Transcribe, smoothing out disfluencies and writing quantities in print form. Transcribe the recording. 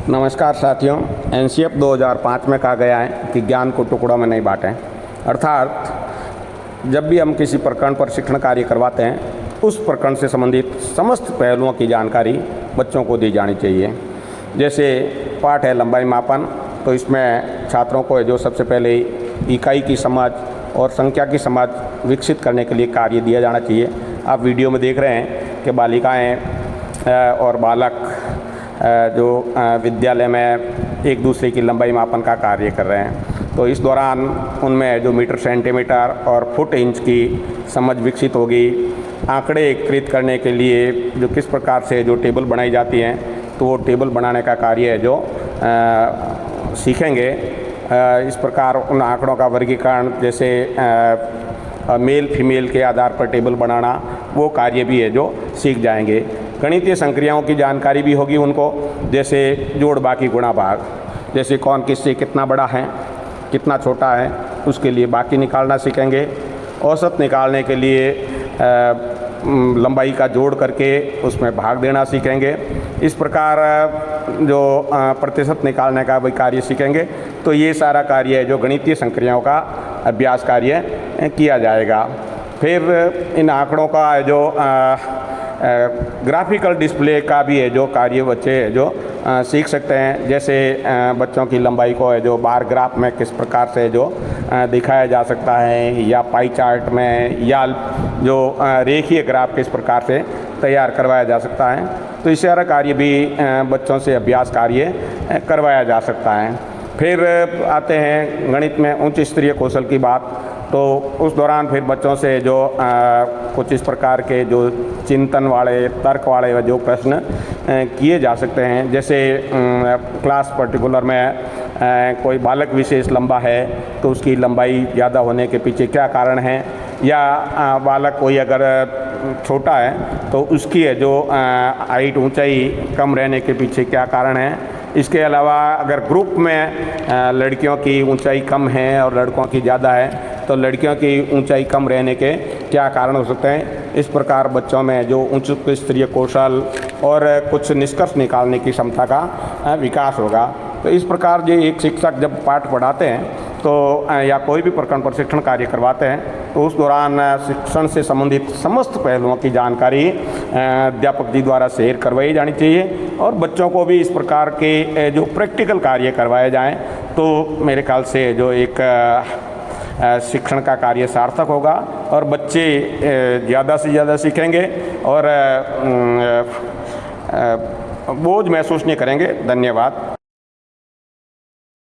नमस्कार साथियों। एनसीएफ 2005 में कहा गया है कि ज्ञान को टुकड़ों में नहीं बांटें। अर्थात जब भी हम किसी प्रकरण पर शिक्षण कार्य करवाते हैं उस प्रकरण से संबंधित समस्त पहलुओं की जानकारी बच्चों को दी जानी चाहिए। जैसे पाठ है लंबाई मापन, तो इसमें छात्रों को जो सबसे पहले इकाई की समझ और संख्या की समझ विकसित करने के लिए कार्य दिया जाना चाहिए। आप वीडियो में देख रहे हैं कि बालिकाएँ और बालक जो विद्यालय में एक दूसरे की लंबाई मापन का कार्य कर रहे हैं, तो इस दौरान उनमें जो मीटर सेंटीमीटर और फुट इंच की समझ विकसित होगी। आंकड़े एकत्रित करने के लिए जो किस प्रकार से जो टेबल बनाई जाती हैं, तो वो टेबल बनाने का कार्य है जो सीखेंगे। इस प्रकार उन आंकड़ों का वर्गीकरण, जैसे मेल फीमेल के आधार पर टेबल बनाना, वो कार्य भी है जो सीख जाएंगे। गणितीय संक्रियाओं की जानकारी भी होगी उनको, जैसे जोड़ बाकी गुणा भाग, जैसे कौन किससे कितना बड़ा है कितना छोटा है, उसके लिए बाकी निकालना सीखेंगे। औसत निकालने के लिए लंबाई का जोड़ करके उसमें भाग देना सीखेंगे। इस प्रकार जो प्रतिशत निकालने का भी कार्य सीखेंगे। तो ये सारा कार्य है जो गणितीय संक्रियाओं का अभ्यास कार्य किया जाएगा। फिर इन आंकड़ों का जो ग्राफिकल डिस्प्ले का भी है जो कार्य बच्चे है जो सीख सकते हैं। जैसे बच्चों की लंबाई को है जो बार ग्राफ में किस प्रकार से जो दिखाया जा सकता है, या पाई चार्ट में, या जो रेखीय ग्राफ किस प्रकार से तैयार करवाया जा सकता है। तो इस सारा कार्य भी बच्चों से अभ्यास कार्य करवाया जा सकता है। फिर आते हैं गणित में उच्च स्तरीय कौशल की बात, तो उस दौरान फिर बच्चों से जो कुछ इस प्रकार के जो चिंतन वाले, तर्क वाले जो प्रश्न किए जा सकते हैं। जैसे क्लास पर्टिकुलर में कोई बालक विशेष लंबा है तो उसकी लंबाई ज़्यादा होने के पीछे क्या कारण है, या बालक कोई अगर छोटा है तो उसकी है जो हाइट ऊंचाई कम रहने के पीछे क्या कारण है। इसके अलावा अगर ग्रुप में लड़कियों की ऊंचाई कम है और लड़कों की ज़्यादा है तो लड़कियों की ऊंचाई कम रहने के क्या कारण हो सकते हैं। इस प्रकार बच्चों में जो उच्च स्तरीय कौशल और कुछ निष्कर्ष निकालने की क्षमता का विकास होगा। तो इस प्रकार जो एक शिक्षक जब पाठ पढ़ाते हैं तो या कोई भी प्रकरण पर शिक्षण कार्य करवाते हैं तो उस दौरान शिक्षण से संबंधित समस्त पहलुओं की जानकारी अध्यापक जी द्वारा शेयर करवाई जानी चाहिए, और बच्चों को भी इस प्रकार के जो प्रैक्टिकल कार्य करवाए जाएं तो मेरे ख्याल से जो एक शिक्षण का कार्य सार्थक होगा और बच्चे ज़्यादा से ज़्यादा सीखेंगे और बोझ महसूस नहीं करेंगे। धन्यवाद।